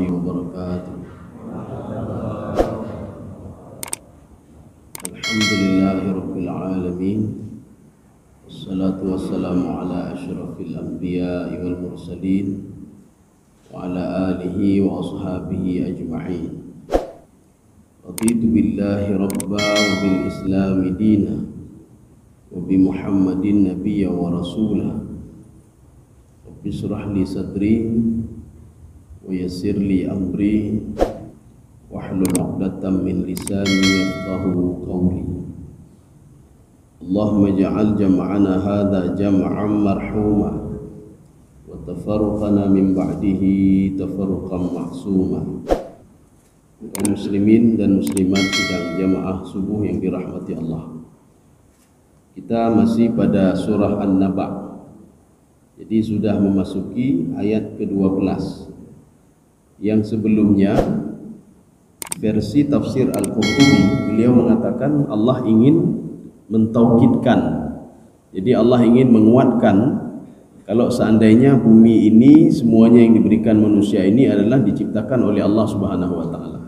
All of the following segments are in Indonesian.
wabarakatuh. Alhamdulillahirabbil alamin. Wassalatu wassalamu ala asyrafil anbiya'i wal mursalin wa ala alihi wa ashabihi ajma'in. Raditu billahi rabba wa bil islami dina wa bi Muhammadin nabiyya wa rasulah. Rabbi shrah li sadri wa yassir li amri wahlul 'uqdatam min lisani yafqahu qawli. Allahumma ij'al jam'ana hadha jam'an marhuma wa tafarruqana min ba'dihi tafarruqan ma'suma. Kaum muslimin dan muslimat sidang jamaah subuh yang dirahmati Allah. Kita masih pada surah An-Naba. Jadi sudah memasuki ayat ke-12. Yang sebelumnya versi tafsir Al-Qurtubi, beliau mengatakan Allah ingin mentaukidkan. Jadi Allah ingin menguatkan kalau seandainya bumi ini semuanya yang diberikan manusia ini adalah diciptakan oleh Allah Subhanahu wa taala.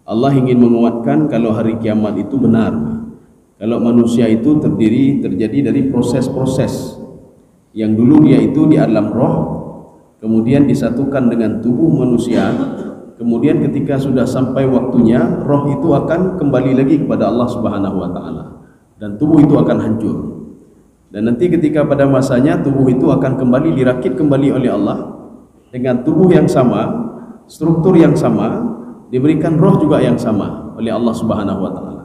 Allah ingin menguatkan kalau hari kiamat itu benar. Kalau manusia itu terjadi dari proses-proses yang dulu dia itu di alam roh, kemudian disatukan dengan tubuh manusia, kemudian ketika sudah sampai waktunya, roh itu akan kembali lagi kepada Allah Subhanahu wa taala dan tubuh itu akan hancur. Dan nanti ketika pada masanya tubuh itu akan kembali dirakit kembali oleh Allah dengan tubuh yang sama, struktur yang sama, diberikan roh juga yang sama oleh Allah Subhanahu wa taala.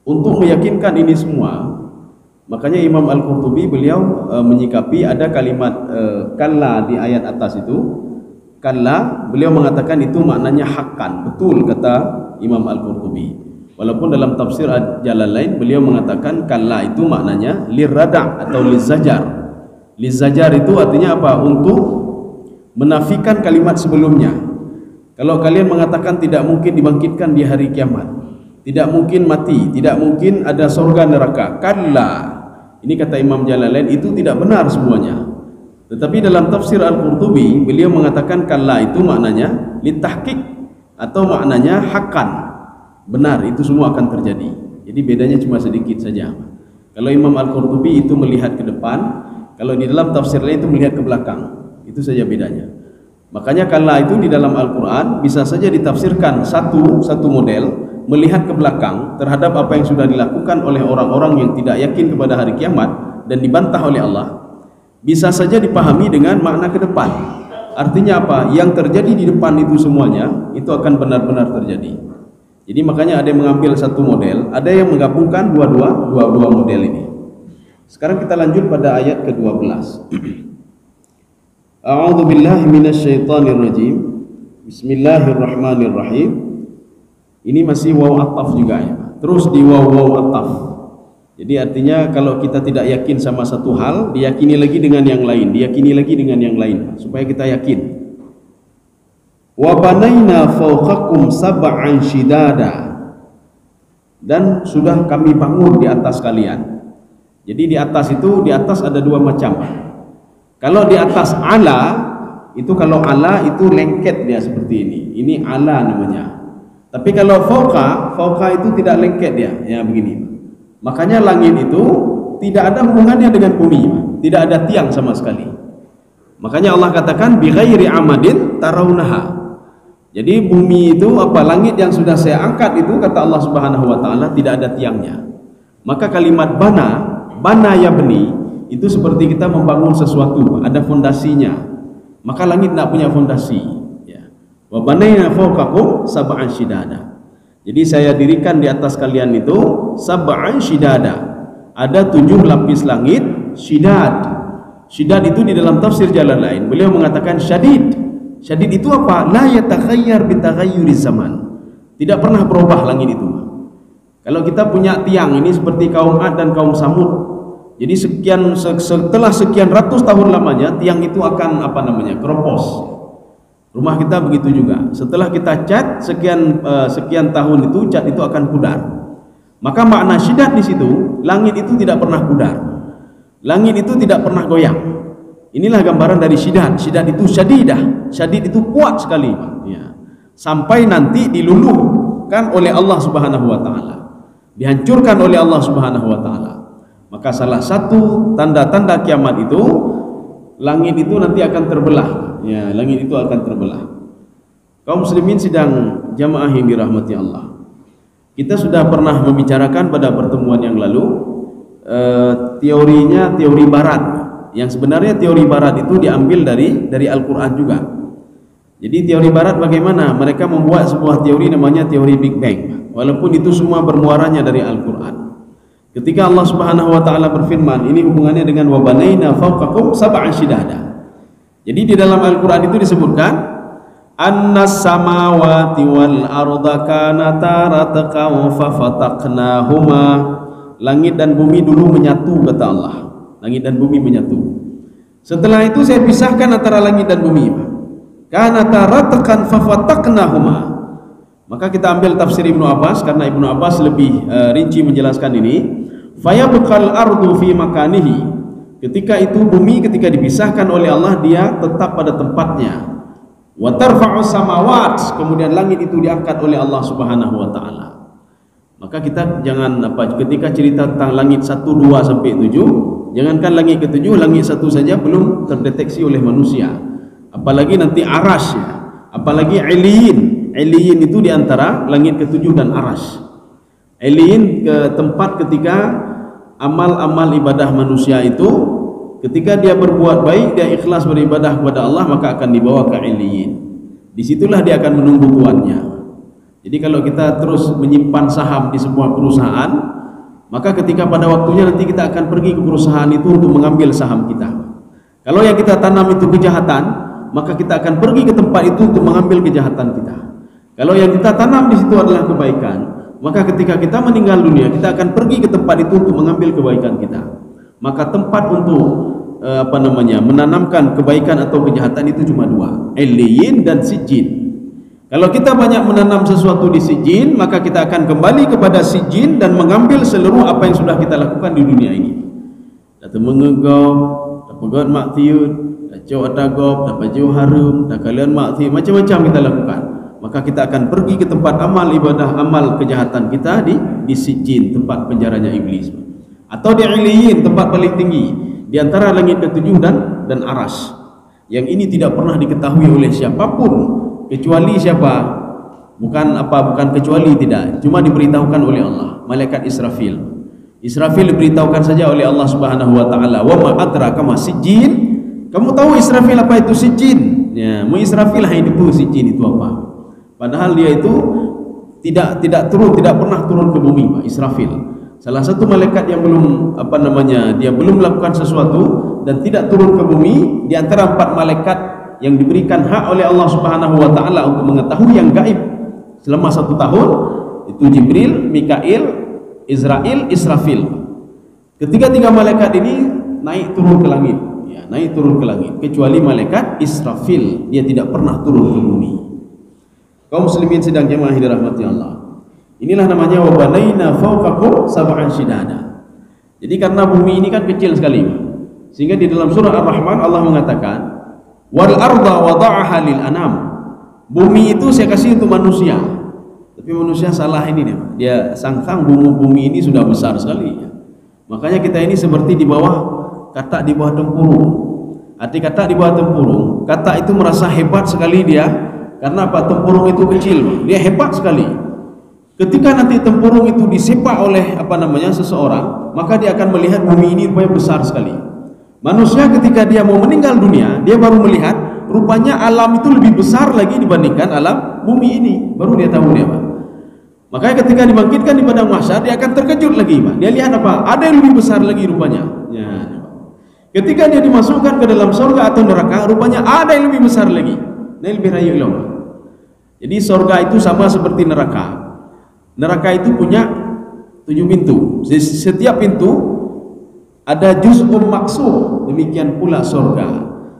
Untuk meyakinkan ini semua, makanya Imam Al-Qurtubi beliau menyikapi ada kalimat kalla di ayat atas itu. Kalla, beliau mengatakan itu maknanya hakkan, betul kata Imam Al-Qurtubi. Walaupun dalam tafsir Jalalain beliau mengatakan kalla itu maknanya lirrada' atau lizajar. Lizajar itu artinya apa? Untuk menafikan kalimat sebelumnya. Kalau kalian mengatakan tidak mungkin dibangkitkan di hari kiamat, tidak mungkin mati, tidak mungkin ada surga neraka, kalla, ini kata Imam Jalalain, itu tidak benar semuanya. Tetapi dalam tafsir Al-Qurtubi beliau mengatakan kalla itu maknanya litahqiq atau maknanya hakan, benar, itu semua akan terjadi. Jadi bedanya cuma sedikit saja. Kalau Imam Al-Qurtubi itu melihat ke depan, kalau di dalam tafsir lain itu melihat ke belakang, itu saja bedanya. Makanya kalla itu di dalam Al-Quran bisa saja ditafsirkan satu model, melihat ke belakang terhadap apa yang sudah dilakukan oleh orang-orang yang tidak yakin kepada hari kiamat dan dibantah oleh Allah. Bisa saja dipahami dengan makna ke depan. Artinya apa? Yang terjadi di depan itu semuanya itu akan benar-benar terjadi. Jadi makanya ada yang mengambil satu model, ada yang menggabungkan dua model ini. Sekarang kita lanjut pada ayat ke-12. A'udzu billahi minasyaitonir rajim. Bismillahirrahmanirrahim. Ini masih waw ataf juga ya. Terus di waw ataf. Jadi artinya kalau kita tidak yakin sama satu hal, diyakini lagi dengan yang lain, diyakini lagi dengan yang lain supaya kita yakin. Wa banaina fawqakum sab'an shidada. Dan sudah kami bangun di atas kalian. Jadi di atas itu, di atas ada dua macam. Kalau di atas ala, itu kalau ala itu lengket dia seperti ini. Ini ala namanya. Tapi kalau fauqa itu tidak lengket dia, ya begini. Makanya langit itu tidak ada hubungannya dengan bumi, tidak ada tiang sama sekali. Makanya Allah katakan bi ghairi amadin tarawunaha. Jadi bumi itu apa, langit yang sudah saya angkat itu kata Allah Subhanahu wa taala tidak ada tiangnya. Maka kalimat bana yabni itu seperti kita membangun sesuatu, ada fondasinya. Maka langit tidak punya fondasi. Ya. Wa banaina fawqakum sab'an shidada. Jadi saya dirikan di atas kalian itu sab'an shidada. Ada 7 lapis langit shidad. Shidad itu di dalam tafsir Jalalain beliau mengatakan syadid. Syadid itu apa? La yatakhayyar bitaghayyuri zaman. Tidak pernah berubah langit itu. Kalau kita punya tiang ini seperti kaum Ad dan kaum Samud. Jadi setelah sekian ratus tahun lamanya tiang itu akan keropos. Rumah kita begitu juga. Setelah kita cat sekian tahun itu cat itu akan pudar. Maka makna syidat di situ, langit itu tidak pernah pudar. Langit itu tidak pernah goyang. Inilah gambaran dari syidad. Syidad itu syadidah. Syadid itu kuat sekali, ya. Sampai nanti diluluhkan oleh Allah Subhanahu wa taala. Dihancurkan oleh Allah Subhanahu wa taala. Maka salah satu tanda-tanda kiamat itu, langit itu nanti akan terbelah. Ya, langit itu akan terbelah. Kaum muslimin sidang jamaah yang dirahmati Allah. Kita sudah pernah membicarakan pada pertemuan yang lalu teorinya teori barat. Yang sebenarnya teori barat itu diambil dari Al-Quran juga. Jadi teori barat bagaimana? Mereka membuat sebuah teori namanya teori Big Bang. Walaupun itu semua bermuaranya dari Al-Quran. Ketika Allah Subhanahu wa taala berfirman, ini hubungannya dengan wa banaina fawqakum sab'an shidada. Jadi di dalam Al-Quran itu disebutkan annas samawati wal arda kanata ratqan fa fataqnahuma. Langit dan bumi dulu menyatu, kata Allah. Langit dan bumi menyatu. Setelah itu saya pisahkan antara langit dan bumi. Kanata ratqan fa fataqnahuma. Maka kita ambil tafsir Ibnu Abbas, karena Ibnu Abbas lebih rinci menjelaskan ini. Fayabqal ardu fi makanihi. Ketika itu bumi ketika dipisahkan oleh Allah dia tetap pada tempatnya. Wa tarfa'u samawat, kemudian langit itu diangkat oleh Allah Subhanahu wa taala. Maka kita jangan ketika cerita tentang langit 1, 2 sampai 7, jangankan langit ke-7, langit 1 saja belum terdeteksi oleh manusia. Apalagi nanti arash, ya. Apalagi iliyin. Iliyin itu diantara langit ke-7 dan arash. Iliyin ke tempat ketika amal-amal ibadah manusia itu, ketika dia berbuat baik, dia ikhlas beribadah kepada Allah, maka akan dibawa ke iliyin. Disitulah dia akan menunggu tuannya. Jadi kalau kita terus menyimpan saham di sebuah perusahaan, maka ketika pada waktunya nanti kita akan pergi ke perusahaan itu untuk mengambil saham kita. Kalau yang kita tanam itu kejahatan, maka kita akan pergi ke tempat itu untuk mengambil kejahatan kita. Kalau yang kita tanam di situ adalah kebaikan, maka ketika kita meninggal dunia, kita akan pergi ke tempat itu untuk mengambil kebaikan kita. Maka tempat untuk menanamkan kebaikan atau kejahatan itu cuma 2, iliyin dan sijin. Kalau kita banyak menanam sesuatu di sijin, maka kita akan kembali kepada sijin dan mengambil seluruh apa yang sudah kita lakukan di dunia ini. Dapat mengegau, dapat pegot maktiyud, dapat jauh adagop, dapat jauh harum, dapat kalian maktiyud, macam-macam kita lakukan. Maka kita akan pergi ke tempat amal ibadah, amal kejahatan kita di sijin, tempat penjaranya iblis. Atau di iliyin, tempat paling tinggi di antara langit ke-7 dan aras. Yang ini tidak pernah diketahui oleh siapapun kecuali siapa? Bukan kecuali tidak, cuma diberitahukan oleh Allah, malaikat Israfil. Israfil diberitahukan saja oleh Allah Subhanahu wa taala, "Wa ma adraka ma sijjin?" Kamu tahu Israfil apa itu sijjin? Ya, Israfil hanya itu sijjin itu apa? Padahal dia itu tidak pernah turun ke bumi, Pak Israfil. Salah satu malaikat yang belum dia belum melakukan sesuatu dan tidak turun ke bumi di antara 4 malaikat yang diberikan hak oleh Allah Subhanahu wa taala untuk mengetahui yang gaib selama 1 tahun, itu Jibril, Mikail, Israel, Israfil. Ketiga-tiga malaikat ini naik turun ke langit, ya, naik turun ke langit, kecuali malaikat Israfil, dia tidak pernah turun ke bumi. Kaum muslimin sedang jemaah dirahmati Allah. Inilah namanya wa banaina fawqakum sab'an shidada. Jadi karena bumi ini kan kecil sekali, sehingga di dalam surah Ar-Rahman Allah mengatakan wal arda wada'aha lil anam. Bumi itu saya kasih untuk manusia. Tapi manusia salah ini dia sangkang bumi ini sudah besar sekali. Makanya kita ini seperti di bawah katak di bawah tempurung. Arti katak di bawah tempurung, katak itu merasa hebat sekali dia. Karena apa? Tempurung itu kecil, dia hebat sekali. Ketika nanti tempurung itu disepak oleh seseorang, maka dia akan melihat bumi ini rupanya besar sekali. Manusia ketika dia mau meninggal dunia, dia baru melihat rupanya alam itu lebih besar lagi dibandingkan alam bumi ini. Baru dia tahu dia, Pak. Makanya ketika dibangkitkan di padang mahsyar, dia akan terkejut lagi, Pak. Dia lihat apa? Ada yang lebih besar lagi rupanya. Ya. Ketika dia dimasukkan ke dalam surga atau neraka, rupanya ada yang lebih besar lagi. Jadi surga itu sama seperti neraka. Neraka itu punya 7 pintu. Setiap pintu ada juz'um maksum. Demikian pula surga.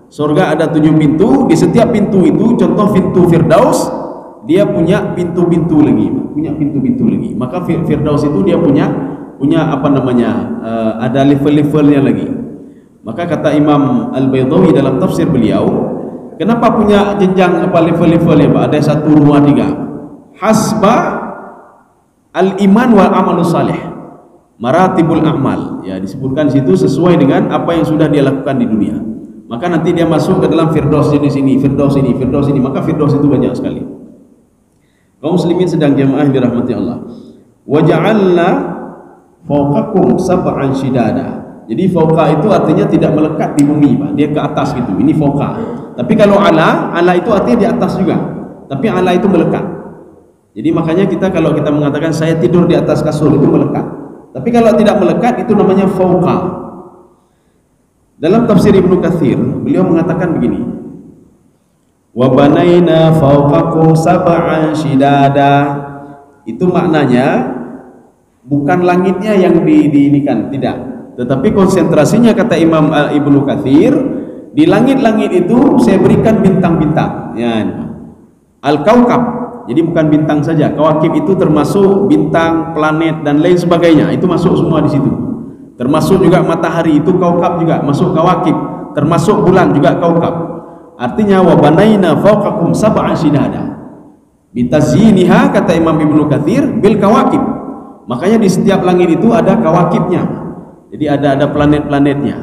Surga ada 7 pintu. Di setiap pintu itu, contoh pintu Firdaus, dia punya pintu-pintu lagi. Punya pintu-pintu lagi. Maka Firdaus itu dia punya ada level-levelnya lagi. Maka kata Imam Al-Baydawi dalam tafsir beliau, kenapa punya jenjang apa level-level ya Pak? Ada 1, 2, 3. Hasba al-iman wal amalus salih. Maratibul a'mal. Ya, disebutkan di situ sesuai dengan apa yang sudah dia lakukan di dunia. Maka nanti dia masuk ke dalam firdaus jenis ini, firdaus ini, firdaus ini. Maka firdaus itu banyak sekali. Kaum muslimin sedang jamaah yang dirahmati Allah. Wa ja'alna fawqakum sab'an shidada. Jadi fauqa itu artinya tidak melekat di bumi, Pak. Dia ke atas gitu. Ini fauqa. Tapi kalau ala itu artinya di atas juga. Tapi ala itu melekat. Jadi makanya kalau kita mengatakan saya tidur di atas kasur, itu melekat. Tapi kalau tidak melekat itu namanya fauqa. Dalam tafsir Ibnu Katsir, beliau mengatakan begini. Wa banaina fauqakum sab'an shidada. Itu maknanya bukan langitnya yang diinikan, tidak. Tetapi konsentrasinya kata Imam Ibnu Katsir, di langit-langit itu saya berikan bintang-bintang. Ya, al-kaukab. Jadi bukan bintang saja. Kawakib itu termasuk bintang, planet dan lain sebagainya. Itu masuk semua di situ. Termasuk juga matahari itu kaukab juga, masuk kawakib. Termasuk bulan juga kaukab. Artinya wa banaina fawqakum sab'an shidada. Bitazyiniha kata Imam Ibnu Katsir bil kawakib. Makanya di setiap langit itu ada kawakibnya. Jadi ada planet-planetnya.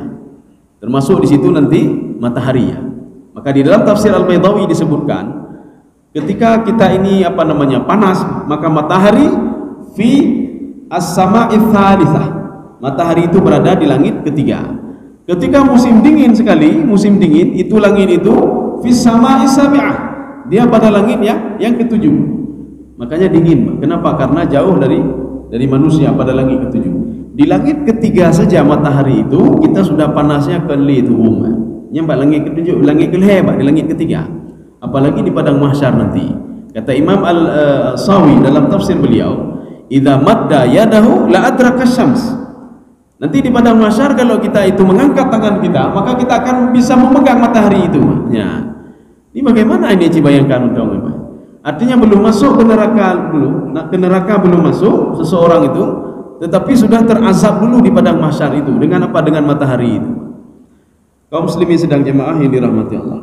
Termasuk di situ nanti matahari ya. Maka di dalam tafsir Al-Baydawi disebutkan ketika kita ini panas, maka matahari fi as-sama'i tsalitsah. Matahari itu berada di langit ketiga. Ketika musim dingin sekali, musim dingin itu langit itu fi sama'i sabi'ah. Dia pada langit yang ketujuh. Makanya dingin. Kenapa? Karena jauh dari manusia pada langit ketujuh. Di langit ketiga saja matahari itu kita sudah panasnya kali itu nyampe langit ketujuh, langit keliheba di langit ketiga. Apalagi di padang mahsyar nanti. Kata Imam Al-Sawi dalam tafsir beliau, "Idza madda yadahu la adraka syams." Nanti di padang mahsyar kalau kita itu mengangkat tangan kita, maka kita akan bisa memegang matahari itu. Ya. Ini bagaimana ini bayangkan dong, Pak? Artinya belum masuk ke neraka belum masuk seseorang itu, tetapi sudah terazab dulu di padang mahsyar itu dengan apa? Dengan matahari itu. Kaum muslimin sedang jemaah yang dirahmati Allah.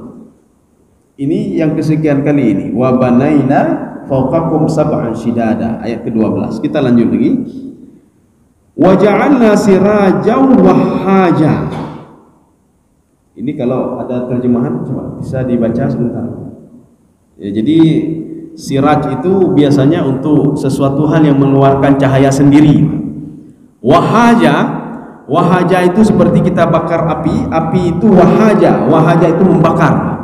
Ini yang kesekian kali ini. Wa banaina fawqakum sab'an shidada, ayat ke-12. Kita lanjut lagi. Wa ja'alna sirajan wahhaja. Ini kalau ada terjemahan coba bisa dibaca sebentar. Ya, jadi siraj itu biasanya untuk sesuatu hal yang mengeluarkan cahaya sendiri. Wahaja itu seperti kita bakar api itu wahaja itu membakar.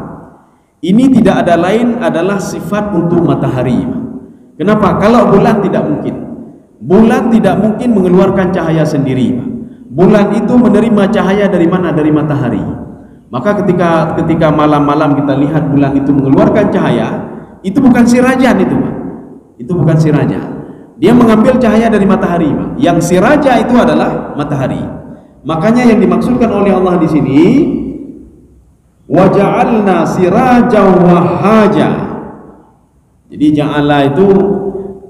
Ini tidak ada lain adalah sifat untuk matahari. Kenapa? Kalau bulan tidak mungkin mengeluarkan cahaya sendiri. Bulan itu menerima cahaya dari mana? Dari matahari. Maka ketika malam-malam kita lihat bulan itu mengeluarkan cahaya, itu bukan sirajan itu, Pak. Itu bukan sirajan. Dia mengambil cahaya dari matahari, Pak. Yang siraja itu adalah matahari. Makanya yang dimaksudkan oleh Allah di sini, wa ja'alna sirajan wahhaja. Jadi ja'ala itu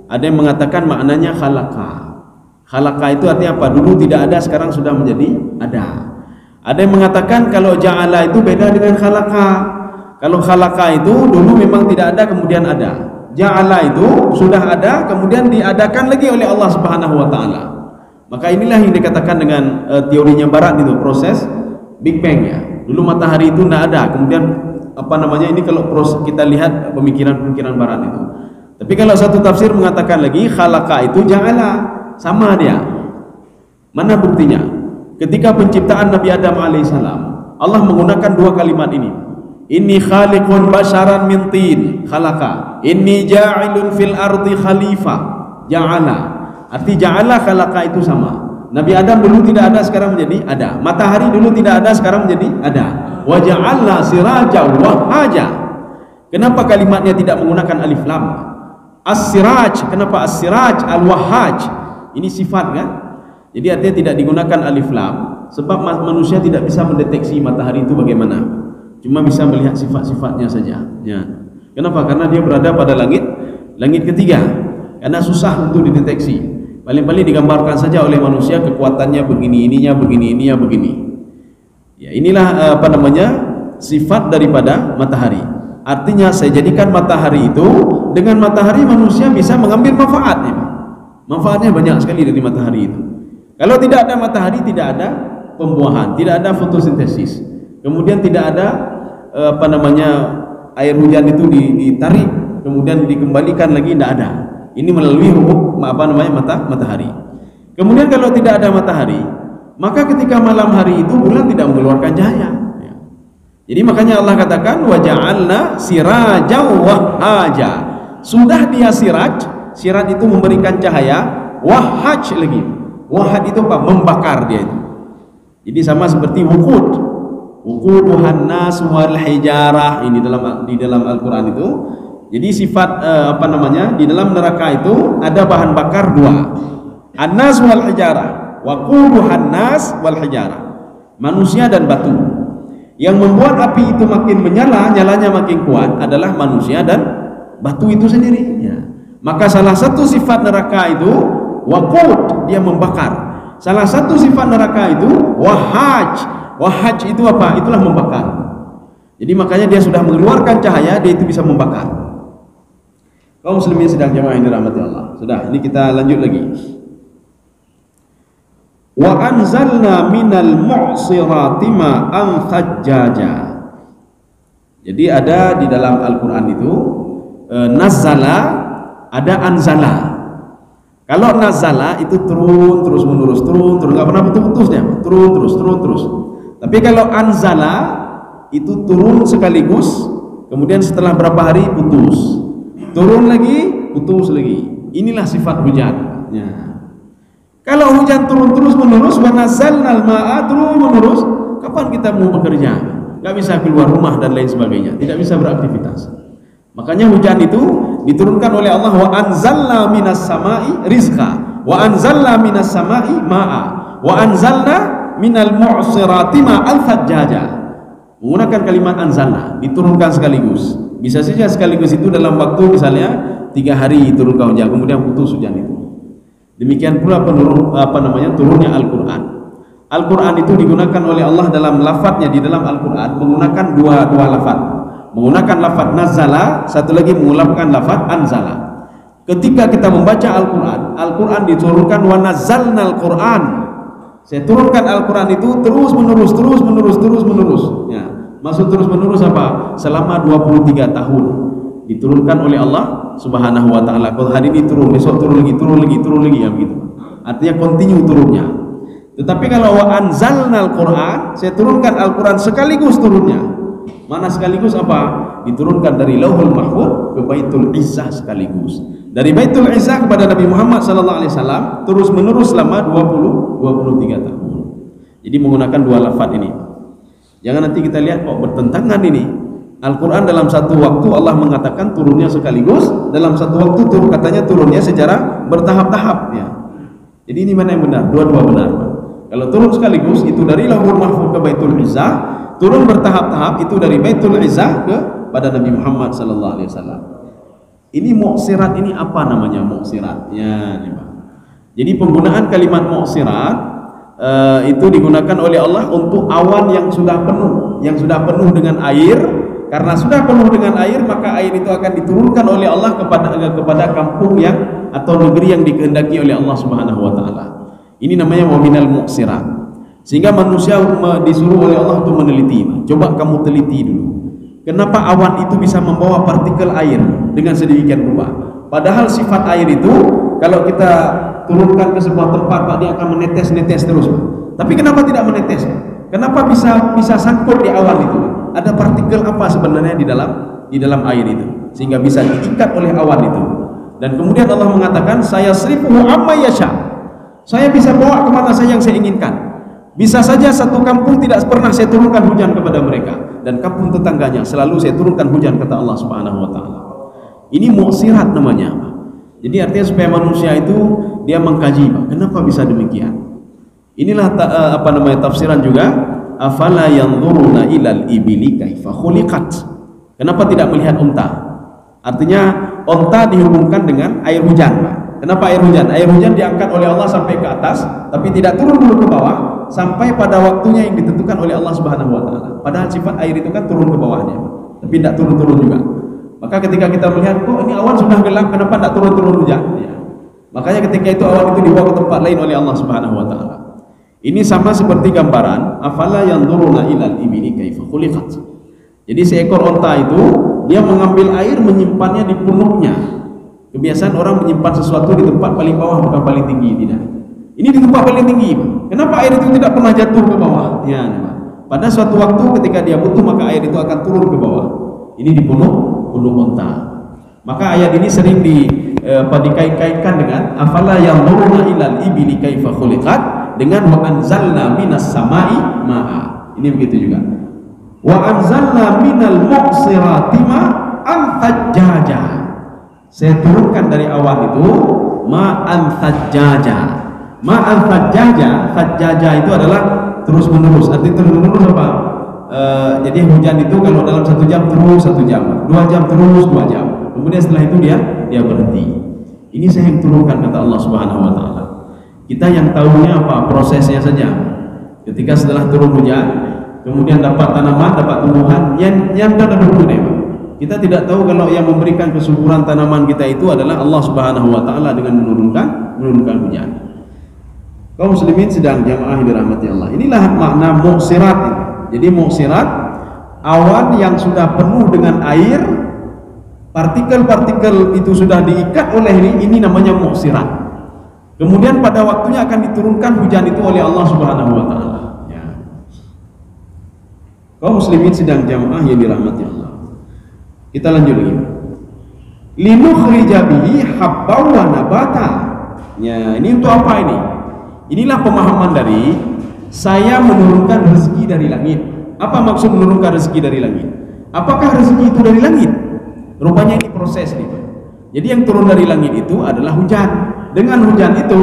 ada yang mengatakan maknanya khalaqa. Khalaqa itu artinya apa? Dulu tidak ada, sekarang sudah menjadi ada. Ada yang mengatakan kalau ja'ala itu beda dengan khalaqa. Kalau khalaqa itu dulu memang tidak ada, kemudian ada. Ja'ala itu sudah ada, kemudian diadakan lagi oleh Allah Subhanahu wa taala. Maka inilah yang dikatakan dengan teorinya barat itu, proses Big Bang ya. Dulu matahari itu tidak ada, kemudian ini kalau kita lihat pemikiran barat itu. Tapi kalau satu tafsir mengatakan lagi khalaqa itu ja'ala, sama dia. Mana buktinya? Ketika penciptaan Nabi Adam alaihissalam, Allah menggunakan dua kalimat ini. Inni khaliqun basharan min tin, khalaqa. Inni ja'ilun fil ardi khalifah, ja'ala. Arti ja'ala khalaqa itu sama. Nabi Adam dulu tidak ada, sekarang menjadi ada. Matahari dulu tidak ada, sekarang menjadi ada. Wa ja'alna siraja wahhaja. Kenapa kalimatnya tidak menggunakan alif lam? As-siraj, kenapa as-siraj? Al-wahhaj. Ini sifat kan? Jadi artinya tidak digunakan alif lam sebab manusia tidak bisa mendeteksi matahari itu bagaimana. Cuma bisa melihat sifat-sifatnya saja. Ya. Kenapa? Karena dia berada pada langit ketiga. Karena susah untuk dideteksi. Paling-paling digambarkan saja oleh manusia kekuatannya begini, ininya begini. inilah apa namanya sifat daripada matahari. Artinya saya jadikan matahari itu, dengan matahari manusia bisa mengambil manfaatnya. Manfaatnya banyak sekali dari matahari itu. Kalau tidak ada matahari, tidak ada pembuahan, tidak ada fotosintesis. Kemudian tidak ada apa namanya air hujan itu ditarik, kemudian dikembalikan lagi, tidak ada. Ini melalui hukum apa namanya matahari. Kemudian kalau tidak ada matahari, maka ketika malam hari itu bulan tidak mengeluarkan cahaya. Jadi makanya Allah katakan waja'alna sirajan wahhaja. Sudah dia siraj itu memberikan cahaya, wahhaj lagi. Wahhaj itu apa? Membakar dia itu. Jadi sama seperti wuquduhan nas wal hijarah, ini di dalam Al-Qur'an itu. Jadi sifat apa namanya di dalam neraka itu ada bahan bakar dua. An-nas wal hijarah, waquduhan nas wal hijarah. Manusia dan batu. Yang membuat api itu makin menyala, nyalanya makin kuat adalah manusia dan batu itu sendiri. Ya. Maka salah satu sifat neraka itu waqud, dia membakar. Salah satu sifat neraka itu wahaj. Wahaj itu apa? Itulah membakar. Jadi makanya dia sudah mengeluarkan cahaya, dia itu bisa membakar. Kaum muslimin sedang jamaah yang dirahmati Allah. Sudah, ini kita lanjut lagi. Wa anzalna minal mu'sirati ma'an thajjaja. Jadi ada di dalam Al-Qur'an itu nazala, ada anzala. Kalau nazala itu turun terus menerus, turun nggak pernah putus-putusnya, turun terus. Tapi kalau anzala itu turun sekaligus, kemudian setelah berapa hari putus, turun lagi, putus lagi. Inilah sifat hujan. Ya. Kalau hujan turun terus menerus, wa nazzalnal ma'a turun menerus, kapan kita mau bekerja? Nggak bisa keluar rumah dan lain sebagainya, tidak bisa beraktivitas. Makanya hujan itu diturunkan oleh Allah, wa anzalna minas sama'i rizqa, wa anzalna minas sama'i ma'a, wa anzalna minal mu'sirati ma'al thajjaja. Menggunakan kalimat anzalna, diturunkan sekaligus. Bisa saja sekaligus itu dalam waktu misalnya 3 hari turun hujan, kemudian putus hujan itu. Demikian pula turunnya Al-Qur'an. Al-Qur'an itu digunakan oleh Allah dalam lafadznya di dalam Al-Qur'an menggunakan dua lafadz. Menggunakan lafadz nazala, satu lagi menggunakan lafadz anzala. Ketika kita membaca Al-Qur'an, Al-Qur'an diturunkan wa nazzalnal Qur'an. Saya turunkan Al-Qur'an itu terus menerus. Ya. Maksud terus menerus apa? Selama 23 tahun diturunkan oleh Allah Subhanahu wa taala. Kalau hari ini turun, besok turun lagi ya begitu. Artinya continue turunnya. Tetapi kalau wa anzalnal Qur'an, saya turunkan Al-Qur'an sekaligus turunnya. Mana sekaligus apa? Diturunkan dari Lauhul Mahfuz ke Baitul Izzah sekaligus. Dari Baitul Izzah kepada Nabi Muhammad sallallahu alaihi wasallam terus menerus selama 23 tahun. Jadi menggunakan dua lafaz ini. Jangan nanti kita lihat kok bertentangan ini. Al-Quran dalam satu waktu Allah mengatakan turunnya sekaligus, dalam satu waktu katanya turunnya secara bertahap-tahap ya. Jadi ini mana yang benar? Dua-dua benar. Kalau turun sekaligus itu dari Lauhul Mahfuz ke Baitul Izzah, turun bertahap-tahap itu dari Baitul Izzah ke pada Nabi Muhammad sallallahu alaihi wasallam. Ini mu'sirat, ini apa namanya mu'sirat? Ya, ini Pak. Jadi penggunaan kalimat mu'sirat itu digunakan oleh Allah untuk awan yang sudah penuh dengan air. Karena sudah penuh dengan air, maka air itu akan diturunkan oleh Allah kepada kampung yang atau negeri yang dikehendaki oleh Allah Subhanahu wa taala. Ini namanya waminal mu'sirat. Sehingga manusia disuruh oleh Allah untuk meneliti. Coba kamu teliti dulu. Kenapa awan itu bisa membawa partikel air dengan sedemikian rupa? Padahal sifat air itu kalau kita turunkan ke sebuah tempat, Pak, dia akan menetes terus. Tapi kenapa tidak menetes? Kenapa bisa sangkut di awan itu? Ada partikel apa sebenarnya di dalam air itu sehingga bisa diikat oleh awan itu. Dan kemudian Allah mengatakan, saya srifuhu amma yasha. Saya bisa bawa kemana saja yang saya inginkan. Bisa saja satu kampung tidak pernah saya turunkan hujan kepada mereka, dan kampung tetangganya selalu saya turunkan hujan, kata Allah Subhanahu wa taala. Ini mu'sirat namanya. Jadi artinya supaya manusia itu dia mengkaji, Pak, kenapa bisa demikian. Inilah tafsiran juga, afala yanzuruna ilal ibili kaifa khuliqat. Kenapa tidak melihat unta? Artinya unta dihubungkan dengan air hujan, Pak. Kenapa air hujan? Air hujan diangkat oleh Allah sampai ke atas, tapi tidak turun dulu ke bawah sampai pada waktunya yang ditentukan oleh Allah Subhanahu wa taala. Padahal sifat air itu kan turun ke bawahnya, tapi tidak turun-turun juga. Maka ketika kita melihat, kok ini awan sudah gelap, kenapa tidak turun-turun hujan? Ya. Makanya ketika itu awan itu dibawa ke tempat lain oleh Allah Subhanahu wa taala. Ini sama seperti gambaran afala yanzuruna ilal ibili kaifa khuliqat. Jadi seekor onta itu dia mengambil air menyimpannya di punuknya. Kebiasaan orang menyimpan sesuatu di tempat paling bawah, bukan paling tinggi, tidak. Ini di tempat paling tinggi. Kenapa air itu tidak pernah jatuh ke bawah? Ya, pada suatu waktu ketika dia butuh maka air itu akan turun ke bawah. Ini di punuk onta. Maka ayat ini sering dikait-kaitkan dengan afala yanzuruna ilal ibili kaifa khuliqat dengan wa anzalna minas samai ma'a. Ini begitu juga. Wa anzalna minal muqsirati ma'an thajjaja. Saya turunkan dari awan itu ma'an thajjaja. Ma'an thajjaja, thajjaja itu adalah terus menerus. Arti terus menerus apa? Jadi hujan itu kalau dalam 1 jam terus 1 jam, 2 jam terus 2 jam. Kemudian setelah itu dia berhenti. Ini saya yang turunkan kata Allah Subhanahu wa taala. Kita yang tahunya apa? Prosesnya saja. Ketika setelah turun hujan, kemudian dapat tanaman, dapat tumbuhan, yang ada dulu. Kita tidak tahu kalau yang memberikan kesuburan tanaman kita itu adalah Allah Subhanahu wa taala dengan menurunkan hujan. Kaum muslimin sedang jamaah yang dirahmati Allah. Inilah makna muqsirat. Jadi muqsirat, awan yang sudah penuh dengan air, partikel-partikel itu sudah diikat oleh ini namanya muqsirat. Kemudian pada waktunya akan diturunkan hujan itu oleh Allah Subhanahu wa taala. Ya. Kaum muslimin sedang jamaah yang dirahmati Allah. Kita lanjut lagi. Linukhrija bihi habban wa nabata. Ya, ini untuk apa ini? Inilah pemahaman dari saya menurunkan rezeki dari langit. Apa maksud menurunkan rezeki dari langit? Apakah rezeki itu dari langit? Rupanya ini proses gitu. Jadi yang turun dari langit itu adalah hujan. Dengan hujan itu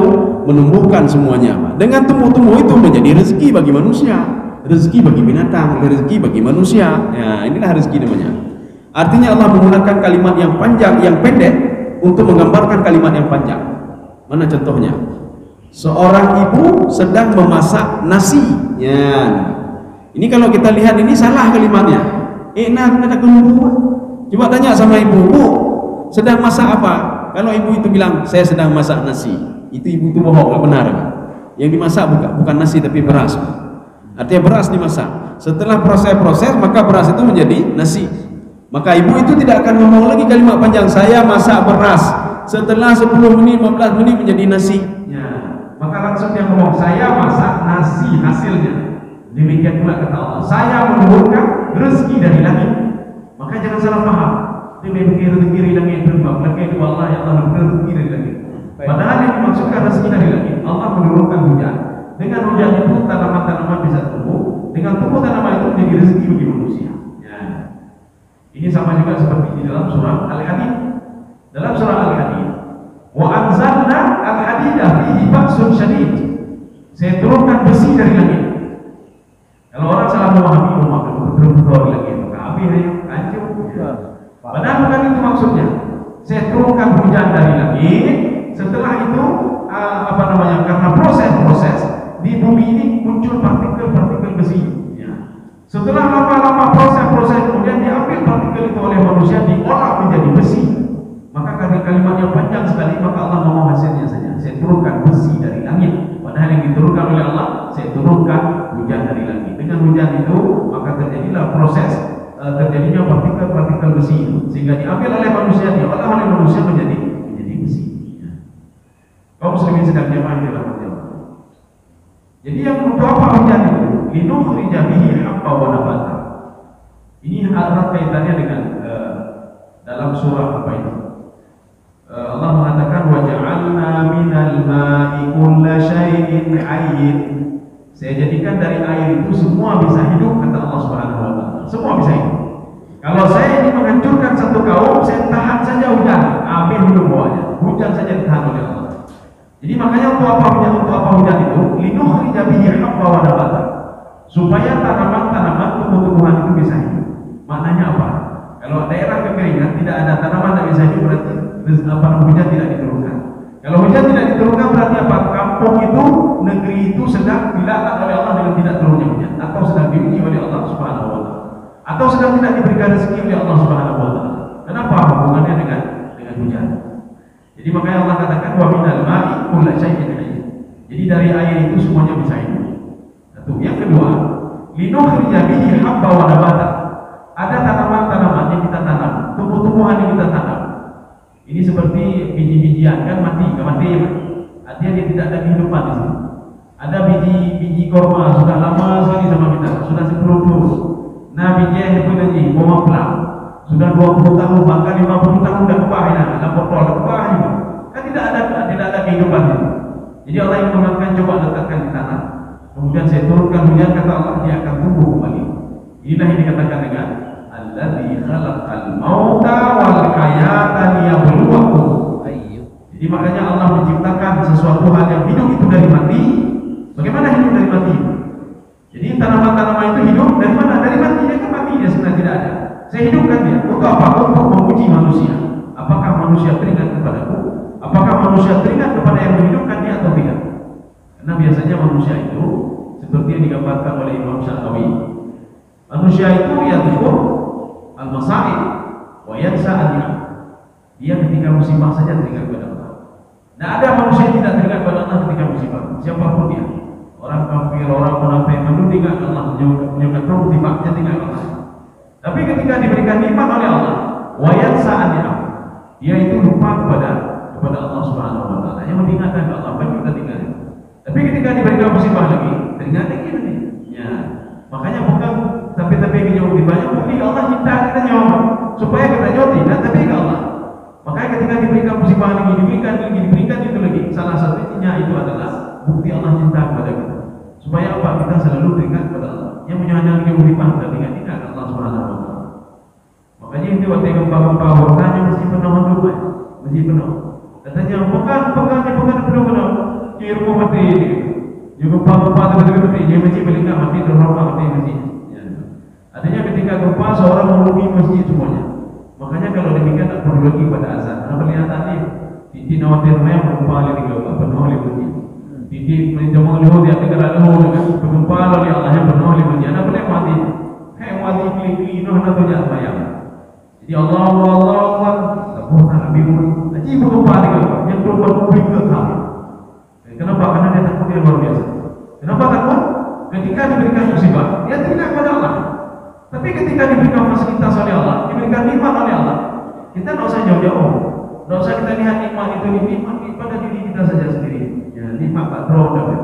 menumbuhkan semuanya. Dengan tumbuh-tumbuh itu menjadi rezeki bagi manusia, rezeki bagi binatang, rezeki bagi manusia. Ya, inilah rezeki namanya. Artinya Allah menggunakan kalimat yang panjang, yang pendek untuk menggambarkan kalimat yang panjang. Mana contohnya? Seorang ibu sedang memasak nasi. Ya. Ini kalau kita lihat ini salah kalimatnya. Coba tanya sama ibu, Bu, sedang masak apa? Kalau ibu itu bilang, saya sedang masak nasi, itu ibu itu bohong, nggak benar. Yang dimasak bukan nasi tapi beras. Artinya beras dimasak. Setelah proses-proses maka beras itu menjadi nasi. Maka ibu itu tidak akan ngomong lagi kalimat panjang, saya masak beras, setelah 10 menit, 15 menit menjadi nasi. Ya. Maka langsung dia ngomong, saya masak nasi hasilnya. Demikian pula kata Allah, saya menurunkan rezeki dari langit. Maka jangan salah paham. Dia berpikir rezeki dari langit berbab, laki Allah yang Allah rezeki dari langit. Padahal yang dimaksudkan rezeki dari langit, Allah menurunkan hujan. Dengan hujan itu tanaman-tanaman bisa tumbuh, dengan tumbuh tanaman itu menjadi rezeki bagi manusia. Ini sama juga seperti di dalam surah Al-Hadid. Dalam surah Al-Hadid, wa anzalna al-hadida fihi ba'sun syadid. Saya turunkan besi dari langit. Kalau orang salah memahami rumah betul-betul lagi itu habis hancur. Padahal bukan itu maksudnya. Saya turunkan hujan dari langit. Setelah itu karena proses-proses di bumi ini muncul partikel-partikel besi. Setelah lama-lama proses-proses kemudian diambil partikel itu oleh manusia, diolah menjadi besi. Maka karena kalimat yang panjang sekali, maka Allah ngomong hasilnya saja. Saya turunkan besi dari langit. Padahal yang diturunkan oleh Allah, saya turunkan hujan dari langit. Dengan hujan itu, maka terjadilah proses terjadinya partikel-partikel besi itu, sehingga diambil oleh manusia, diolah oleh manusia menjadi besi. Kaum muslimin sedang jamaah di dalam Allah. Jadi yang untuk apa hujan itu? Linukhrija bihi habban wa nabata. Ini erat kaitannya dengan dalam surah apa itu? Allah mengatakan wa ja'alna minal ma'i kulla syai'in hayyin. Saya jadikan dari air itu semua bisa hidup, kata Allah Subhanahu wa taala. Semua bisa hidup. Kalau saya ingin menghancurkan satu kaum, saya tahan saja hujan, ambil hidup semuanya. Hujan saja ditahan oleh Allah. Jadi makanya untuk apa hujan itu? Linukhrija bihi habban wa nabata. Supaya tanaman-tanaman, tumbuh-tumbuhan itu bisa hidup. Maknanya apa? Kalau daerah kekeringan tidak ada tanaman yang bisa hidup, berarti hujan tidak diturunkan. Kalau kampung itu, negeri itu sedang dilaknat oleh Allah dengan tidak turunnya hujan, atau sedang diuji oleh Allah Subhanahu wa taala, atau sedang tidak diberikan rezeki oleh Allah Subhanahu wa taala. Kenapa hubungannya dengan hujan? Jadi makanya Allah katakan wa minal ma'i kullu syai'in hayy. Jadi dari air itu semuanya bisa hidup. Satu. Yang kedua, linukhrija bihi habba wa nabata. Ada tanaman-tanaman yang kita tanam, tumbuh-tumbuhan yang kita tanam. Ini seperti biji-bijian, kan mati, artinya dia tidak ada kehidupan di sini. Ada biji korma sudah lama sekali sama kita, sudah 10 tahun. Nah, biji yang sebenarnya korma pelang sudah 20 tahun, bahkan 50 tahun dah kebahina, dalam botol kebah juga. Kan tidak ada kehidupan itu. Jadi Allah yang mengatakan coba letakkan di tanah. Kemudian saya turunkan hujan, kata Allah, dia akan tumbuh kembali. Inilah yang dikatakan dengan alladzi khalaqal mauta wal hayata liyabluwakum. Jadi makanya Allah menciptakan sesuatu hal yang hidup itu dari mati. Bagaimana hidup dari mati? Jadi tanaman-tanaman itu hidup dari mana? Dari mati. Dia kan mati, dia sebenarnya tidak ada. Saya hidupkan dia. Untuk apa? Untuk menguji manusia. Apakah manusia teringat kepadaku? Apakah manusia teringat kepada yang menghidupkan dia atau tidak? Karena biasanya manusia itu seperti yang digambarkan oleh Imam Sya'rawi. Manusia itu yadhkur al-masa'ib wa yansa an-ni'am. Dia ketika musibah saja teringat kepada Allah. Nah, ada manusia yang tidak teringat kepada Allah ketika musibah. Siapapun dia. Orang kafir, orang munafik, menurut ingat Allah, menyukai produktifnya tinggal Allah. Tapi ketika diberikan nikmat oleh Allah, wa yansa an-ni'am. Dia itu lupa kepada Allah Subhanahu wa taala. Yang mengingatkan Allah baik kita tinggal. Tapi ketika diberikan musibah lagi, teringat lagi nanti. Ya. Makanya bukan tapi yang jauh lebih banyak bukti Allah cinta kita nyawa supaya kita jauh tidak tapi ke Allah. Makanya ketika diberikan musibah lagi, diberikan itu lagi, salah satunya itu adalah bukti Allah cinta kepada kita. Supaya apa? Kita selalu teringat kepada Allah. Yang menyenangkan kehidupan dan ingat Allah Subhanahu wa taala. Makanya itu waktu gempa-gempa warnanya mesti penuh hidup, mesti penuh. Katanya bukan penuh. Di rumah mati ini. Juga gempa-gempa mati, dia mesti melingkar mati dan rumah mati mesti. Artinya ketika gempa seorang merugi masjid semuanya. Makanya kalau demikian tak perlu lagi pada azan. Karena perlihatannya di nawatir yang gempa lagi penuh oleh masjid. Di menjamah leho dia tegak leho dengan gempa oleh Allah yang penuh oleh masjid. Anak boleh mati. Mati klik noh nak banyak bayang. Jadi Allah tak Nabi Haji gempa dengan yang berbuat ke kami. Kenapa? Karena dia takut yang luar biasa. Kenapa takut? Ketika diberikan musibah, dia teringat kepada Allah. Tapi ketika diberikan fasilitas oleh Allah, diberikan nikmat oleh Allah, kita tidak usah jauh-jauh. Tidak usah kita lihat nikmat itu nikmat pada diri kita saja sendiri. Ya, nikmat tak terlalu.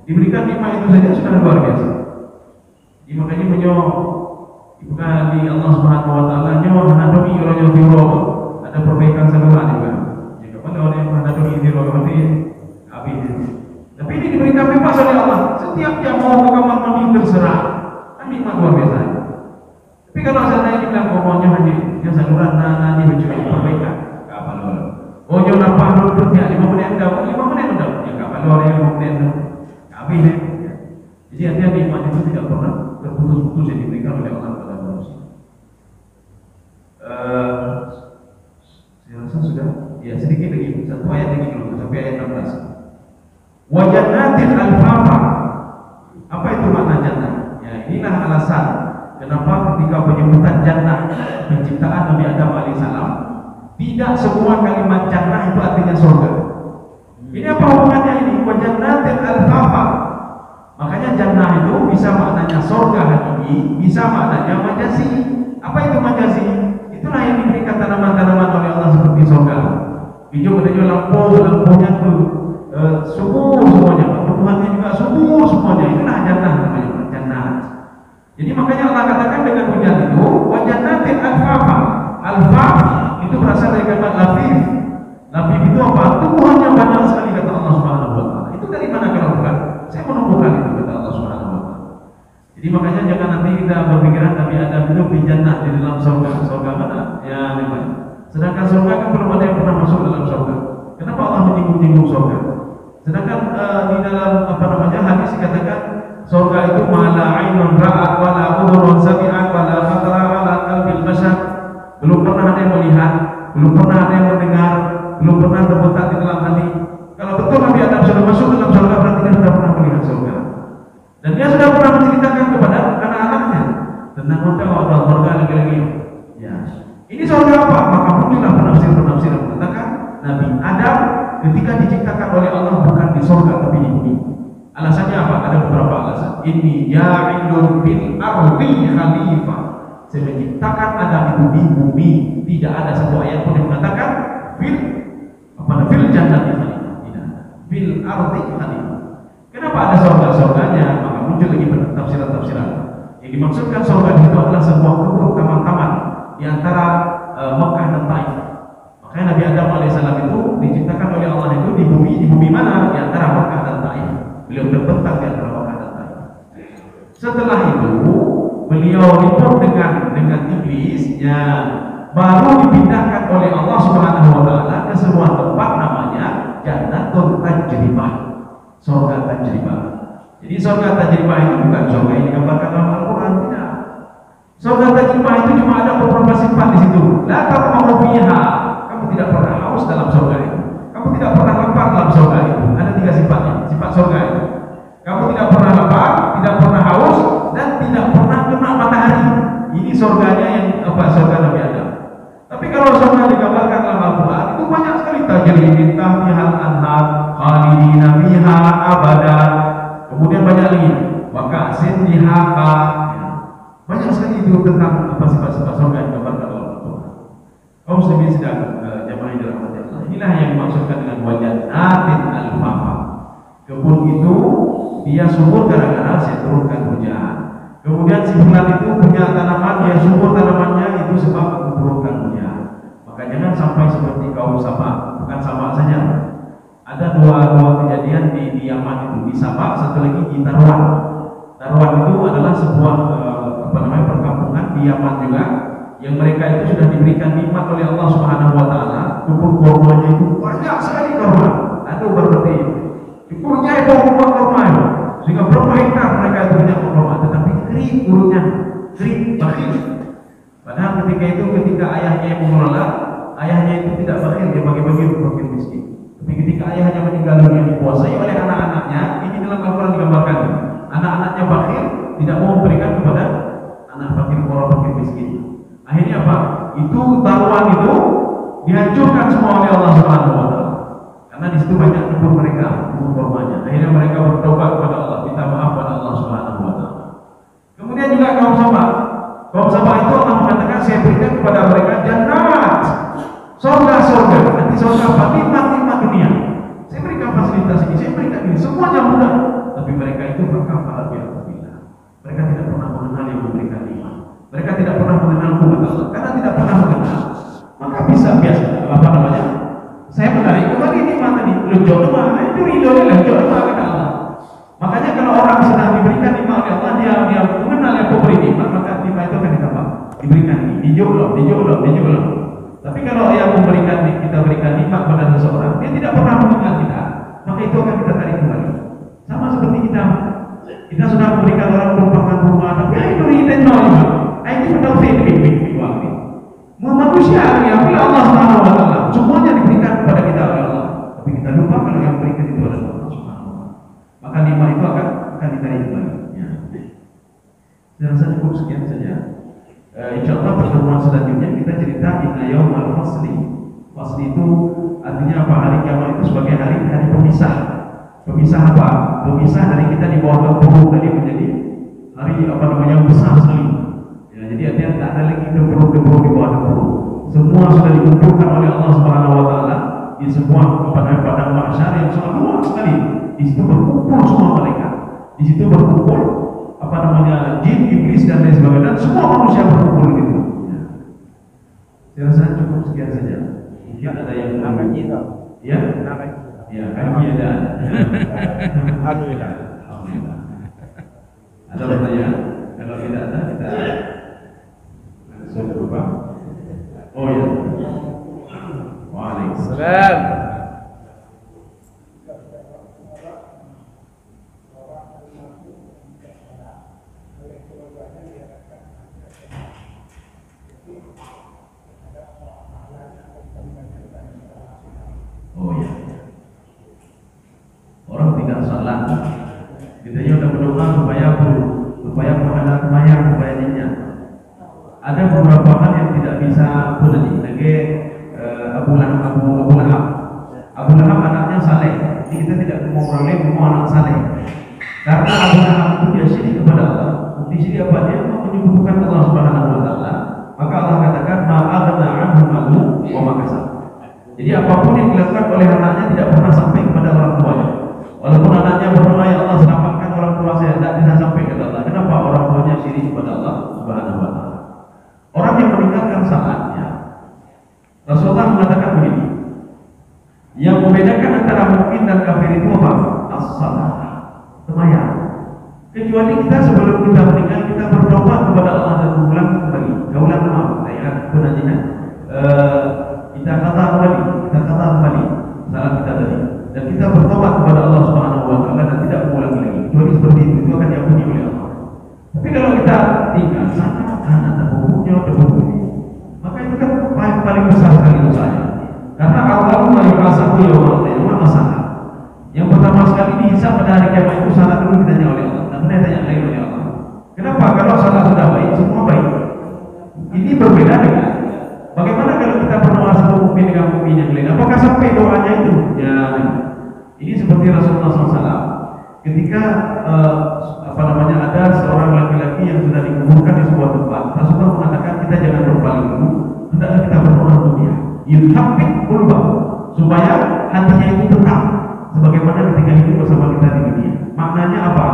Diberikan nikmat itu saja sudah luar biasa. Jadi makanya bukan di Allah Subhanahu wa taala menghadapi orang yang ada perbaikan seluruh juga. Jika pada orang yang menghadapi dirobati habis. Tapi ini diberikan bebas oleh Allah. Setiap yang mau ke kamar mandi terserah. Kan nikmat luar biasa. Tapi kalau saya bilang ngomongnya hanya yang saluran nani mencuri perbaikan, kapal luar. Oh jangan apa lu berarti 5 menit enggak, 5 menit enggak. Ya kapal luar yang 5 menit enggak. Habis ya. Jadi artinya nikmat itu tidak pernah terputus-putus yang diberikan oleh Allah kepada manusia. Saya rasa sudah. Ya sedikit lagi, satu ayat lagi dulu sampai ayat 16. Wajanatin al-fafa. Apa itu makna jannah? Ya inilah alasan kenapa ketika penyebutan jannah penciptaan Nabi Adam alaihissalam tidak semua kalimat jannah itu artinya surga. Ini apa hubungannya ini? Wajanatin al-fafa. Makanya jannah itu bisa maknanya surga hakiki, bisa maknanya majazi. Apa itu majazi? Itulah yang diberikan tanaman-tanaman oleh Allah seperti surga. Hijau ada lampunya itu subur semuanya, tumbuhannya juga subur semuanya. Itulah jannah namanya, jannah. Jadi makanya Allah katakan dengan hujan itu wajanatin al-fafa. Al-faf itu berasal dari kata lafif. Lafif itu apa? Tumbuhannya banyak sekali kata Allah Subhanahu wa taala. Itu dari mana kalau bukan? Saya menumbuhkan itu kata Allah Subhanahu wa taala. Jadi makanya jangan nanti kita berpikiran Nabi Adam itu di jannah di dalam surga. Surga mana? Ya, memang. Sedangkan surga kan belum ada yang pernah masuk dalam surga. Kenapa Allah menyinggung-nyinggung surga? Sedangkan di dalam hadis dikatakan surga itu mala ainun ra'at wala udhun sami'at wala khatara ala qalbil bashar. Belum pernah ada yang melihat, belum pernah ada yang mendengar, belum pernah terbetak di dalam hati. Kalau betul Nabi Adam sudah masuk dalam bumi. Alasannya apa? Ada beberapa alasan. Inni ja'ilun fil ardi khalifah. Saya menciptakan Adam itu di bumi. Tidak ada satu ayat pun yang mengatakan fil jannati khalifah. Tidak. Fil ardi khalifah. Kenapa ada surga-surganya? Maka muncul lagi tafsiran-tafsiran. Yang dimaksudkan surga itu adalah sebuah kebun taman-taman di antara Mekah dan Taif. Makanya Nabi Adam alaihissalam itu diciptakan oleh Allah itu di bumi mana? Di antara Mekah dan Taif. Beliau terbentang di antara Mekah dan Taif. Setelah itu beliau ribut dengan iblisnya, baru dipindahkan oleh Allah Subhanahu wa taala ke sebuah tempat namanya Jannatul Tajribah. Surga tajribah. Jadi surga tajribah itu bukan surga yang digambarkan dalam Al-Qur'an, tidak. Surga tajribah itu cuma ada beberapa sifat di situ. La taqma'u fiha. Kamu tidak pernah haus dalam surga itu. Kamu tidak pernah lapar dalam surga itu. Ada 3 sifatnya, sifat surga itu. Kamu tidak pernah lapar, tidak pernah haus, dan tidak pernah kena matahari. Ini surganya yang surga Nabi Adam. Tapi kalau surga digambarkan dalam Al-Qur'an itu banyak sekali, tajri min tahtihal anhar khalidina fiha abada. Kemudian banyak lagi, maka sindihaqa. Banyak sekali itu tentang sifat-sifat surga yang digambarkan dalam Al-Qur'an. Kaum muslimin sedang jamaah yang dirahmati Allah. Inilah yang dimaksudkan dengan wajannatin al-fafa. Kebun itu dia subur gara-gara saya turunkan hujan. Kemudian si bulan itu punya tanaman, dia subur tanamannya itu sebab menurunkan hujan. Maka jangan sampai seperti kaum Sabak. Bukan Sabak saja. Ada dua kejadian di Yaman itu, di Sabak, satu lagi di Tarwan. Tarwan itu adalah sebuah perkampungan di Yaman juga, yang mereka itu sudah diberikan nikmat oleh Allah Subhanahu wa taala. Kebun kurmanya itu banyak sekali kurma. Aduh berarti kurmanya itu kurma itu. Sehingga berapa hektar mereka itu punya kurma, tetapi kering urutnya, kering bakhil. Padahal ketika ayahnya yang mengelola, ayahnya itu tidak bakhil, dia bagi-bagi untuk fakir miskin. Tapi ketika ayahnya meninggal dunia dikuasai oleh anak-anaknya, ini dalam Al-Quran digambarkan. Anak-anaknya bakhil, tidak mau memberikan kepada anak fakir, orang fakir miskin. Akhirnya apa? Itu taruhan itu dihancurkan semua oleh Allah Subhanahu wa taala. Karena di situ banyak kebun mereka, kebun kurmanya. Akhirnya mereka bertobat kepada Allah, minta maaf kepada Allah Subhanahu wa taala. Kemudian juga kaum Sabah. Kaum Sabah itu Allah mengatakan saya berikan kepada mereka jannat. Surga-surga, nanti surga apa? Nikmat-nikmat dunia. Saya berikan fasilitas ini, saya berikan ini, semuanya mudah. Tapi mereka itu berkafar bi'allah. Mereka tidak pernah mengenal yang memberikan nikmat. Mereka tidak pernah mengenal nikmat Allah, karena tidak pernah mengenal. Maka bisa biasa, apa namanya? Saya menarik kembali nikmat tadi. Jodoh mana? Itu ridhonya jodoh kepada Allah. Makanya kalau orang sedang diberikan nikmat oleh Allah, dia mengenal yang pemberi nikmat, maka nikmat itu akan ditambah. Diberikan ini, dijauh. Tapi kalau yang kita berikan nikmat pada seseorang, dia tidak pernah mengenal kita, maka itu akan kita tarik kembali. Sama seperti kita sudah memberikan orang rumah, tapi itu ridho juga. Itu sudah fikih. Manusia yang Allah Subhanahu wa taala, semuanya diberikan kepada kita oleh Allah. Tapi kita lupa kalau yang berikan itu adalah Allah Subhanahu wa taala. Maka nikmat itu akan ditarik kembali. Ya. Saya rasa cukup sekian saja. Insyaallah pertemuan selanjutnya kita cerita inna yaumal fasli. Fasli itu artinya apa? Hari kiamat itu sebagai hari pemisah. Pemisah apa? Pemisah dari kita di bawah kebun tadi menjadi hari besar sekali. Ya, jadi artinya tak ada lagi kebun di bawah kebun. Semua sudah dikumpulkan oleh Allah Subhanahu wa taala di sebuah padang mahsyar yang sangat luas sekali. Di situ berkumpul semua malaikat. Di situ berkumpul jin, iblis dan lain sebagainya, dan semua manusia berkumpul gitu. Ya. Saya rasa cukup sekian saja. Mungkin ada yang ngaji tak? Ya, ya kami ada. Alhamdulillah. Ada pertanyaan? Kalau tidak ada, kita suruh Pak. Oh ya. Waalaikumsalam. Oh ya. Orang tidak salat, kita sudah berdoa supaya pahala mayat supaya. Ada beberapa hal yang tidak bisa boleh. Lagi Abu Lahab anaknya Saleh. Jadi kita tidak memperoleh semua anak saleh. Karena anak itu dia syirik kepada Allah. Bukti syirik apa? Dia menyebutkan Allah Subhanahu wa taala. Maka Allah katakan ma'aghna 'anhu maluhu wa ma kasab. Jadi apapun yang dilakukan oleh anaknya tidak pernah sampai kepada orang tuanya. Walaupun anaknya berdoa, ya Allah selamatkan orang tua saya, tidak bisa sampai kepada Allah. Kenapa? Orang tuanya syirik kepada Allah Subhanahu wa taala. Orang yang meninggalkan salatnya, Rasulullah mengatakan begini, yang membedakan antara mukmin dan kafir itu apa? As-salat, sembahyang. Kecuali kita sebelum kita meninggal kita berdoa kepada Allah dan berulang kembali. Kaulan maaf, saya penanjian. Kita kata kembali salat kita tadi. Dan kita bertobat kepada Allah Subhanahu wa taala dan tidak mengulangi lagi. Kecuali seperti itu akan diampuni oleh Allah. Tapi kalau kita tinggal sana ada hukumnya, maka itu kan paling besar sekali dosanya. Karena Allah mengasaku ya Allah masalah. Yang pertama sekali dihisab pada hari kiamat itu salat dulu ditanya oleh Allah. Dan kemudian tanya lagi oleh Allah. Kenapa? Kalau salat sudah baik, semua baik. Ini berbeda dengan bagaimana kalau kita berdoa satu mukmin dengan mukmin yang lain. Apakah sampai doanya itu? Ya. Ini seperti Rasulullah SAW ketika ada seorang laki-laki yang sudah dikuburkan di sebuah tempat. Rasulullah mengatakan kita jangan berpaling dulu, hendaklah kita berdoa untuk dia. Yuthabbit qulbahu, supaya hatinya itu tetap sebagaimana ketika hidup bersama kita di dunia. Maknanya apa?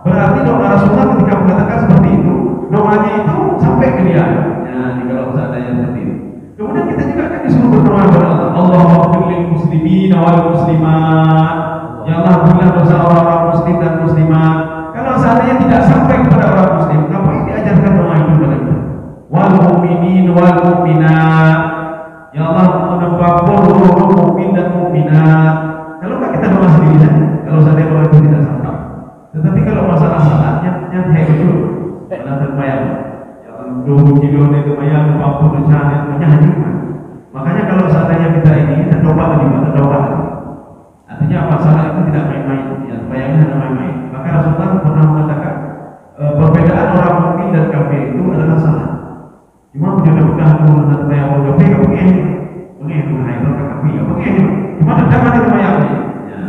Berarti doa Rasulullah ketika mengatakan seperti itu, doanya itu sampai ke dia. Ya, kalau seandainya seperti itu. Kemudian kita juga akan disuruh berdoa kepada Allah. Allahumma lil muslimin wal muslimat. Ya Allah, ampunilah dosa orang-orang muslim dan muslimat. Kalau seandainya tidak sampai kepada orang muslim, ngapain diajarkan doa itu kepada kita? Wal mu'minin wal mu'minat. Ya Allah, menempatkan seluruh mukmin dan mukminat. Kalau enggak kita doa sendiri saja. Kalau seandainya doa itu tidak sampai. Tetapi kalau masalah salatnya itu pada terbayang. 20 kilo itu bayar 40 rencana itu hanyutkan. Makanya kalau seandainya kita ini terdobat lagi, artinya apa? Salat itu tidak main-main, ya, bayangnya tidak main-main. Maka Rasulullah pernah mengatakan perbedaan orang mukmin dan kafir itu adalah salat. Cuma punya bukan dan bayar orang kafir, pengen itu hanya kafir, pengen. Cuma terdapat itu bayarnya. Ya.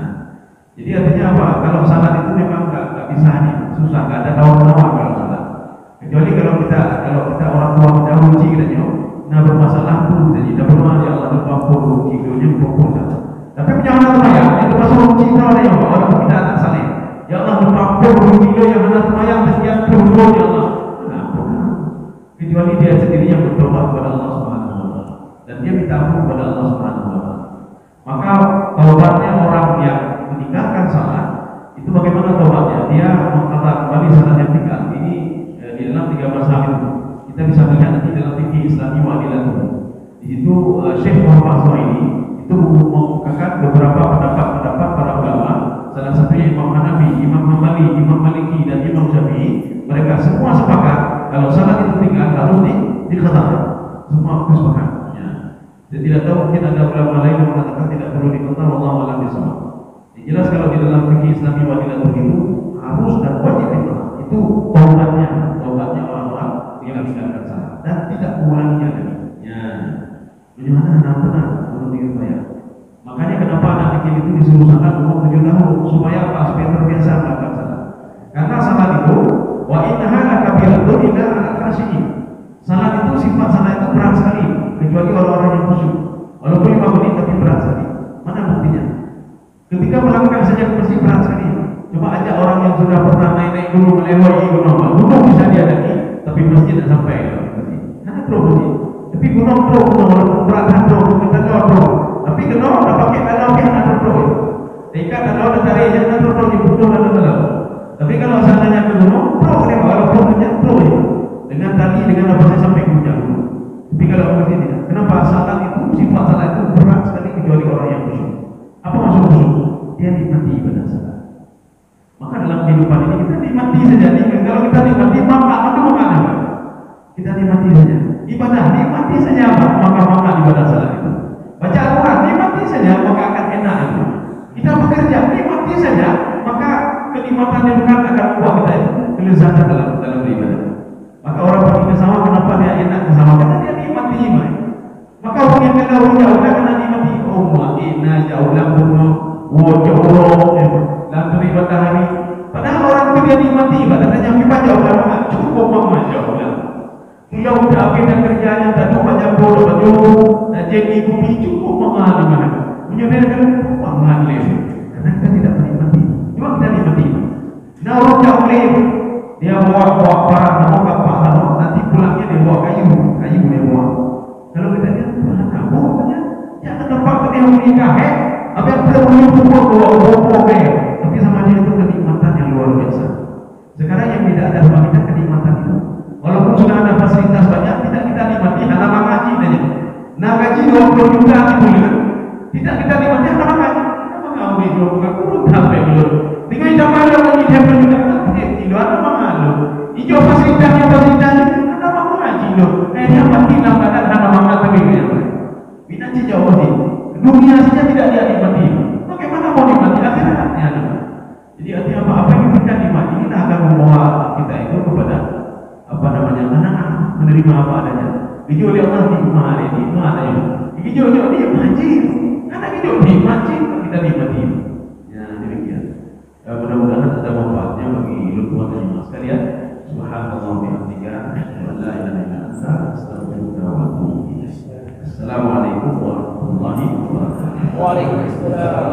Jadi artinya apa? Kalau salat itu memang nggak bisa nih, susah, nggak ada tawar-tawar kalau salat. Kecuali kalau kita orang tua kita uji kita jawab, nah bermasalah pun saja. Kita berdoa ya Allah 40 kilonya 40 saja. Tapi jangan terbayang, itu masuk uji kita oleh Allah. Orang kita tak saleh. Ya Allah 40 kilo yang hendak terbayang sekian puluh ya Allah. Kecuali dia sendiri yang berdoa kepada Allah Subhanahu wa taala dan dia minta ampun kepada Allah Subhanahu wa taala. Maka taubatnya orang yang meninggalkan salat itu bagaimana taubatnya? Dia mengatakan kembali salat yang tinggal. Ini di dalam 3 masalah itu kita bisa melihat nanti dalam fikih Islami wadilah. Di situ Syekh Muhammad Zuhaili itu mengemukakan beberapa pendapat para ulama. Salah satunya Imam Hanafi, Imam Hambali, Imam Maliki dan Imam Syafi'i. Mereka semua sepakat kalau salat itu tinggal harus diqadha. Semua sepakat. Ya. Saya tidak tahu mungkin ada ulama lain yang mengatakan tidak perlu diqadha. Wallahu a'lam bishawab. Jelas kalau di dalam fikih Islami wadilah begitu harus dan wajib diqadha. Itu taubatnya orang-orang yang meninggalkan salat dan tidak mengulanginya lagi. Ya, bagaimana benar menurut saya. Makanya kenapa anak kecil itu disuruh salat umur 7 tahun supaya supaya terbiasa melakukan salat. Karena salat itu wa innaha lakabiratun illa 'alal khashiyin. Salat itu sifat salat itu berat sekali kecuali orang-orang yang khusyuk. Walaupun 5 menit tapi berat sekali. Mana buktinya? Ketika melakukan saja mesti berat sekali. Coba aja orang yang sudah pernah naik gunung melewati gunung bisa diadaki, tapi masjid tidak sampai. Karena pro. Tapi gunung berat pro. Tapi gunung dah pakai dalam yang ada pro. Ikan kalau dah cari yang ada pro di gunung dalam. Tapi kalau seandainya ke gunung pro dia walaupun hanya pro dengan tali dengan apa saja sampai ke puncak gunung. Tapi kalau masjid tidak. Kenapa? Salat itu sifat salat itu berat sekali kecuali orang yang khusyuk. Apa maksud khusyuk? Dia nikmati ibadah salat. Maka dalam kehidupan ini kita nikmati saja. Kalau kita nikmati makan. Kita nikmati saja. Ibadah nikmati saja apa? Maka ibadah salat itu. Baca Al-Quran nikmati saja maka akan enak itu. Kita bekerja nikmati saja maka kenikmatan yang bukan akan membuat kita itu kelezatan dalam beribadah. Maka orang pergi ke sawah kenapa dia enak ke sawah? Karena dia nikmati ibadah. Maka orang yang kena jauh karena nikmati enak jauh lah jorok, lampu matahari. Padahal orang itu dia nikmati ibadahnya kita jauh banget, cukup mama jauh lah. Dia udah beda kerjanya, dan banyak bodoh baju, dan jadi bumi cukup mama di mana. Menyebabkan pangan level, karena kita tidak menikmati. Cuma kita nikmati. Nah orang jauh level, dia bawa barang, bawa kapal, nanti pulangnya dia bawa kayu dia bawa. Kalau kita lihat Tuhan katanya, jangan nampak dia menikah, apa yang perlu menyupport bawa tapi sama dia itu kenikmatan yang luar biasa. Sekarang yang tidak ada sama kita kenikmatan itu, walaupun sudah ada fasilitas banyak, tidak kita nikmati hanya mengaji saja. Nah gaji 20 juta itu tidak kita nikmati hanya mengaji. Kita mengaji dulu, kurang sampai dulu. Dengan zaman yang mengaji dia juga tidak ada mengaji. Hijau fasilitasnya ada mengaji dulu. Dia mati dalam keadaan hanya mengaji begini. Bina jauh di dunia saja tidak dia nikmati. Bagaimana mau nikmati akhiratnya? Jadi artinya apa yang kita nikmati kita akan membawa kita itu kepada anak-anak menerima apa adanya. Hijau dia Allah nikmat adanya. Hijau dia nikmati. Karena hijau nikmati kita nikmati. Ya demikian. Mudah-mudahan ada manfaatnya bagi lingkungan dan jemaah sekalian. Subhanallah wa bihamdika, wa la ilaha illa anta, astaghfiruka wa atubu ilaik. Assalamualaikum warahmatullahi wabarakatuh. Waalaikumsalam.